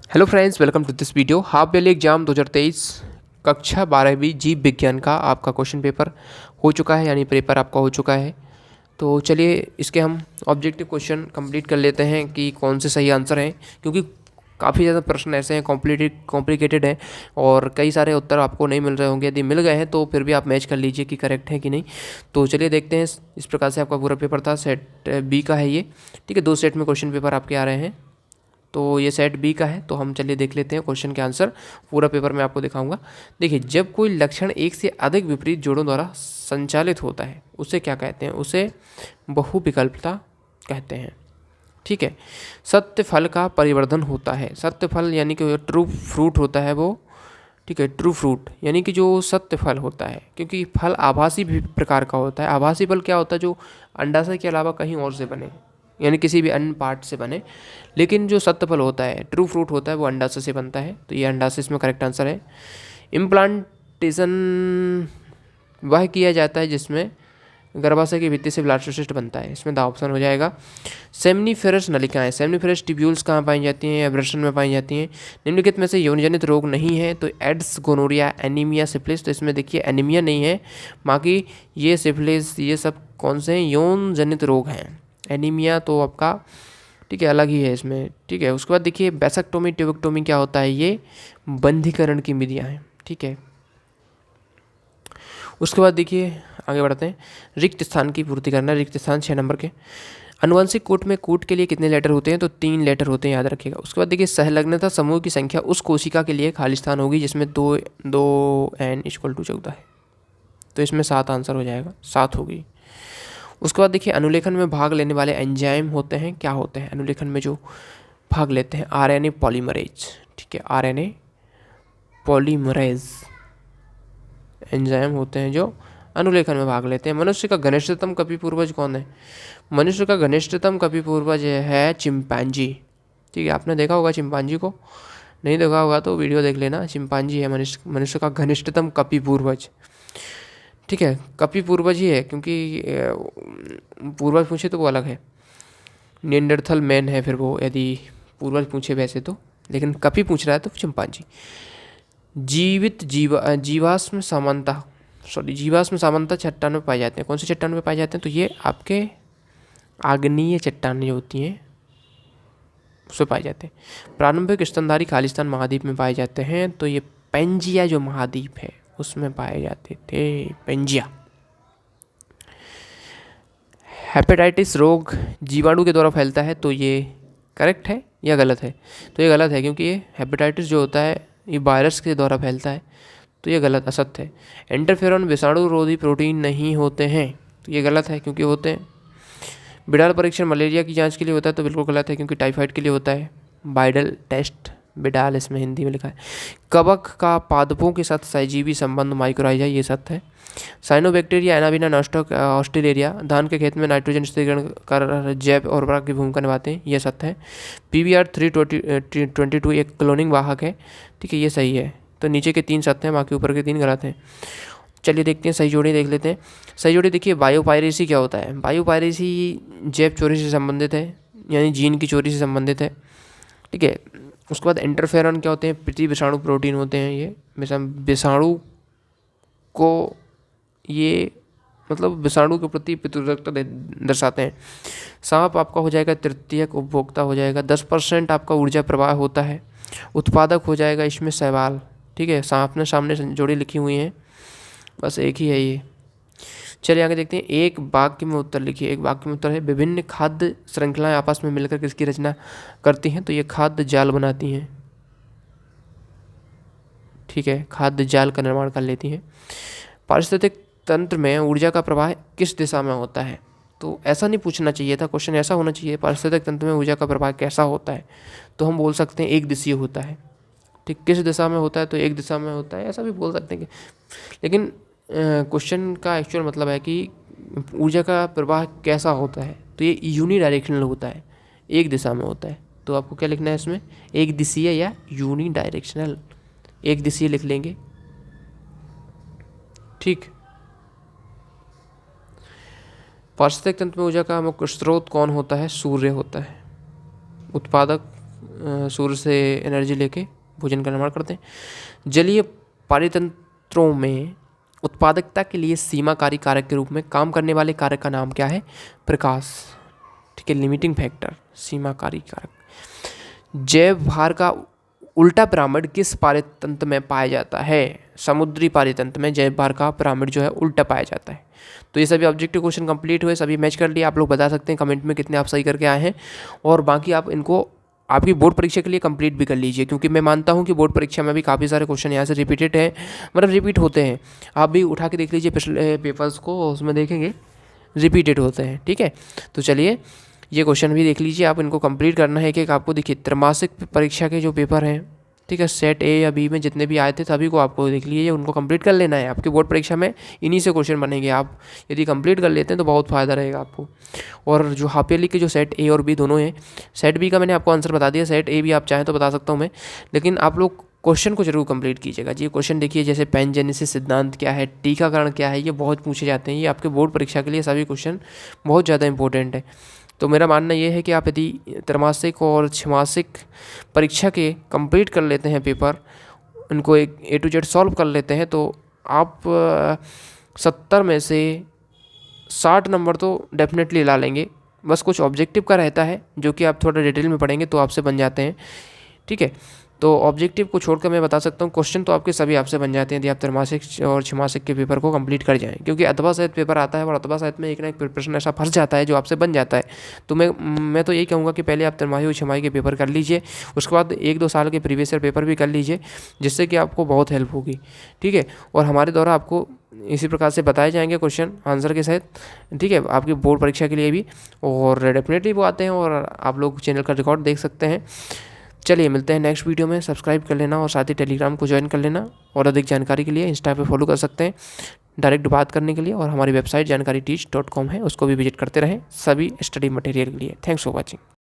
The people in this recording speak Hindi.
Hello friends, welcome to this video. Half yearly exam 2023 कक्षा 12वीं जीव विज्ञान का आपका क्वेश्चन पेपर हो चुका है, यानी पेपर आपका हो चुका है। तो चलिए इसके हम ऑब्जेक्टिव क्वेश्चन कंप्लीट कर लेते हैं कि कौन से सही आंसर हैं, क्योंकि काफ़ी ज़्यादा प्रश्न ऐसे हैं, कॉम्प्लिकेटेड हैं और कई सारे उत्तर आपको नहीं मिल रहे होंगे। यदि मिल गए हैं तो फिर भी आप मैच कर लीजिए कि करेक्ट है कि नहीं। तो चलिए देखते हैं। इस प्रकार से आपका पूरा पेपर था। सेट बी का है ये, ठीक है। 2 सेट में क्वेश्चन पेपर आपके आ रहे हैं, तो ये सेट बी का है। तो हम चलिए देख लेते हैं क्वेश्चन के आंसर। पूरा पेपर मैं आपको दिखाऊंगा। देखिए, जब कोई लक्षण एक से अधिक विपरीत जोड़ों द्वारा संचालित होता है उसे क्या कहते हैं? उसे बहुविकल्पता कहते हैं, ठीक है। सत्य फल का परिवर्धन होता है। सत्य फल यानी कि ट्रू फ्रूट होता है वो, ठीक है। ट्रू फ्रूट यानी कि जो सत्य फल होता है, क्योंकि फल आभासी भी प्रकार का होता है। आभासी फल क्या होता है? जो अंडाशय के अलावा कहीं और से बने, यानी किसी भी अन्य पार्ट से बने। लेकिन जो सत्य फल होता है, ट्रू फ्रूट होता है, वो अंडाशय से बनता है। तो ये अंडाशय इसमें करेक्ट आंसर है। इम्प्लांटेशन वह किया जाता है जिसमें गर्भाशय की भित्ति से ब्लास्टोसिस्ट बनता है। इसमें द ऑप्शन हो जाएगा। सेमनीफेरस नलिकाएं, सेमनीफेरस ट्यूब्यूल्स कहाँ पाई जाती हैं? या ब्रशन में पाई जाती हैं। निम्नलिखित में से यौनजनित रोग नहीं है, तो एड्स, गोनोरिया, एनीमिया, सिफिलिस। तो इसमें देखिए एनीमिया नहीं है, बाकी ये सिफिलिस, ये सब कौन से हैं? यौन जनित रोग हैं। एनीमिया तो आपका, ठीक है, अलग ही है इसमें, ठीक है। उसके बाद देखिए वैसेक्टोमी, ट्यूबेक्टोमी क्या होता है? ये बंधीकरण की विधियाँ हैं, ठीक है। उसके बाद देखिए आगे बढ़ते हैं। रिक्त स्थान की पूर्ति करना। रिक्त स्थान 6 नंबर के। अनुवांशिक कूट में कूट के लिए कितने लेटर होते हैं? तो 3 लेटर होते हैं, याद रखिएगा। उसके बाद देखिए सहलग्नता समूह की संख्या उस कोशिका के लिए खाली स्थान होगी जिसमें 2n=14 है। तो इसमें 7 आंसर हो जाएगा, 7 होगी। उसके बाद देखिए अनुलेखन में भाग लेने वाले एंजाइम होते हैं, क्या होते हैं? अनुलेखन में जो भाग लेते हैं, आरएनए पॉलीमरेज, ठीक है। आरएनए पॉलीमरेज एंजाइम होते हैं जो अनुलेखन में भाग लेते हैं। मनुष्य का घनिष्ठतम कपि पूर्वज कौन है? मनुष्य का घनिष्ठतम कपि पूर्वज है चिंपैंजी, ठीक है। आपने देखा होगा चिंपैंजी को, नहीं देखा होगा तो वीडियो देख लेना। चिंपैंजी है मनुष्य का घनिष्ठतम कपि पूर्वज, ठीक है। कपि पूर्वज ही है, क्योंकि पूर्वज पूछे तो वो अलग है। निएंडरथल मैन है फिर वो, यदि पूर्वज पूछे वैसे तो, लेकिन कपि पूछ रहा है तो चिंपैंजी। जीवाश्म समानता, जीवाश्म समानता चट्टान में पाए जाते हैं। कौन से चट्टान में पाए जाते हैं? तो ये आपके आग्नेय चट्टानें जो होती हैं उसमें पाए जाते हैं। प्रारंभिक स्तनधारी खालिस्तान महाद्वीप में पाए जाते हैं। तो ये पेंजिया जो महाद्वीप है उसमें पाए जाते थे, पेंजिया। हेपेटाइटिस रोग जीवाणु के द्वारा फैलता है, तो ये करेक्ट है या गलत है? तो ये गलत है, क्योंकि ये हेपेटाइटिस जो होता है ये वायरस के द्वारा फैलता है। तो ये गलत, असत्य है। इंटरफेरॉन विषाणु रोधी प्रोटीन नहीं होते हैं, तो ये गलत है, क्योंकि होते हैं। बिडाल परीक्षण मलेरिया की जांच के लिए होता है, तो बिल्कुल गलत है, क्योंकि टाइफाइड के लिए होता है। बाइडल टेस्ट, बिडाल इसमें हिंदी में लिखा है। कवक का पादपों के साथ सहजीवी संबंध माइक्रोराइजा, ये सत्य है। साइनोबैक्टीरिया एनाबिना नॉस्टोक ऑस्ट्रेलेरिया धान के खेत में नाइट्रोजन स्थिरीकरण कर जैव उर्वरक की भूमिका निभाते हैं, ये सत्य है। PBR 322 एक क्लोनिंग वाहक है, ठीक है, ये सही है। तो नीचे के 3 सत्य हैं, बाकी ऊपर के 3 गलत हैं। चलिए देखते हैं सही जोड़ी, देख लेते हैं। सही जोड़ी देखिए, बायोपायरेसी क्या होता है? बायोपायरेसी जैव चोरी से संबंधित है, यानी जीन की चोरी से संबंधित है, ठीक है। उसके बाद इंटरफेरॉन क्या होते हैं? प्रति विषाणु प्रोटीन होते हैं। ये विषाणु को, ये मतलब विषाणु के प्रति प्रतिरोधकता दर्शाते हैं। सांप आपका हो जाएगा तृतीयक उपभोक्ता हो जाएगा। 10% आपका ऊर्जा प्रवाह होता है। उत्पादक हो जाएगा इसमें शैवाल, ठीक है। सांप ने सामने जोड़ी लिखी हुई हैं, बस एक ही है ये। चलिए आगे देखते हैं। एक वाक्य में उत्तर लिखिए। एक वाक्य में उत्तर है, विभिन्न खाद्य श्रृंखलाएं आपस में मिलकर किसकी रचना करती हैं? तो ये खाद्य जाल बनाती हैं, ठीक है, खाद्य जाल का निर्माण कर लेती हैं। पारिस्थितिक तंत्र में ऊर्जा का प्रवाह किस दिशा में होता है? तो ऐसा नहीं पूछना चाहिए था, क्वेश्चन ऐसा होना चाहिए, पारिस्थितिक तंत्र में ऊर्जा का प्रवाह कैसा होता है? तो हम बोल सकते हैं एक दिशीय होता है, ठीक। किस दिशा में होता है? तो एक दिशा में होता है, ऐसा भी बोल सकते हैं। लेकिन क्वेश्चन का एक्चुअल मतलब है कि ऊर्जा का प्रवाह कैसा होता है, तो ये यूनी डायरेक्शनल होता है, एक दिशा में होता है। तो आपको क्या लिखना है इसमें? एक दिशीय या यूनी डायरेक्शनल, एक दिशीय लिख लेंगे, ठीक। पारिस्थितिक तंत्र में ऊर्जा का मुख्य स्रोत कौन होता है? सूर्य होता है। उत्पादक सूर्य से एनर्जी लेके भोजन का निर्माण करते हैं। जलीय पारितंत्रों में उत्पादकता के लिए सीमाकारी कारक के रूप में काम करने वाले कारक का नाम क्या है? प्रकाश। ठीक है, लिमिटिंग फैक्टर, सीमाकारी कारक। जैव भार का उल्टा पिरामिड किस पारितंत्र में पाया जाता है? समुद्री पारितंत्र में जैव भार का पिरामिड जो है उल्टा पाया जाता है। तो ये सभी ऑब्जेक्टिव क्वेश्चन कंप्लीट हुए, सभी मैच कर लिए। आप लोग बता सकते हैं कमेंट में कितने आप सही करके आए हैं, और बाकी आप इनको आपकी बोर्ड परीक्षा के लिए कंप्लीट भी कर लीजिए, क्योंकि मैं मानता हूं कि बोर्ड परीक्षा में भी काफ़ी सारे क्वेश्चन यहाँ से रिपीटेड हैं, मतलब रिपीट होते हैं। आप भी उठा के देख लीजिए पिछले पेपर्स को, उसमें देखेंगे रिपीटेड होते हैं। ठीक है, तो चलिए ये क्वेश्चन भी देख लीजिए, आप इनको कंप्लीट करना है। कि आपको देखिए त्रैमासिक परीक्षा के जो पेपर हैं, ठीक है, सेट ए या बी में जितने भी आए थे सभी को आपको देख लीजिए, उनको कंप्लीट कर लेना है। आपकी बोर्ड परीक्षा में इन्हीं से क्वेश्चन बनेंगे, आप यदि कंप्लीट कर लेते हैं तो बहुत फ़ायदा रहेगा आपको। और जो हाफ ईयरली के जो सेट ए और बी दोनों हैं, सेट बी का मैंने आपको आंसर बता दिया, सेट ए भी आप चाहें तो बता सकता हूँ मैं, लेकिन आप लोग क्वेश्चन को जरूर कंप्लीट कीजिएगा जी। क्वेश्चन देखिए, जैसे पैनजेनेसिस सिद्धांत क्या है, टीकाकरण क्या है, ये बहुत पूछे जाते हैं। ये आपके बोर्ड परीक्षा के लिए सभी क्वेश्चन बहुत ज़्यादा इंपॉर्टेंट है। तो मेरा मानना ये है कि आप यदि त्रैमासिक और छमासिक परीक्षा के कंप्लीट कर लेते हैं पेपर, इनको एक A to Z सॉल्व कर लेते हैं, तो आप 70 में से 60 नंबर तो डेफिनेटली ला लेंगे। बस कुछ ऑब्जेक्टिव का रहता है जो कि आप थोड़ा डिटेल में पढ़ेंगे तो आपसे बन जाते हैं। ठीक है, तो ऑब्जेक्टिव को छोड़कर मैं बता सकता हूँ क्वेश्चन तो आपके सभी आपसे बन जाते हैं यदि आप त्रैमासिक और छमासिक के पेपर को कंप्लीट कर जाएं, क्योंकि अथवा शायद पेपर आता है और अथवा शायद में एक ना एक प्रश्न ऐसा फंस जाता है जो आपसे बन जाता है। तो मैं तो यही कहूँगा कि पहले आप त्रैमासिक और छमाही के पेपर कर लीजिए, उसके बाद 1-2 साल के प्रीवियस ईयर पेपर भी कर लीजिए, जिससे कि आपको बहुत हेल्प होगी। ठीक है, और हमारे द्वारा आपको इसी प्रकार से बताए जाएंगे क्वेश्चन आंसर के साथ। ठीक है, आपकी बोर्ड परीक्षा के लिए भी, और डेफिनेटली वो आते हैं, और आप लोग चैनल का रिकॉर्ड देख सकते हैं। चलिए मिलते हैं नेक्स्ट वीडियो में। सब्सक्राइब कर लेना और साथ ही टेलीग्राम को ज्वाइन कर लेना, और अधिक जानकारी के लिए इंस्टा पे फॉलो कर सकते हैं डायरेक्ट बात करने के लिए, और हमारी वेबसाइट जानकारी teach.com है, उसको भी विजिट करते रहें सभी स्टडी मटेरियल के लिए। Thanks for watching.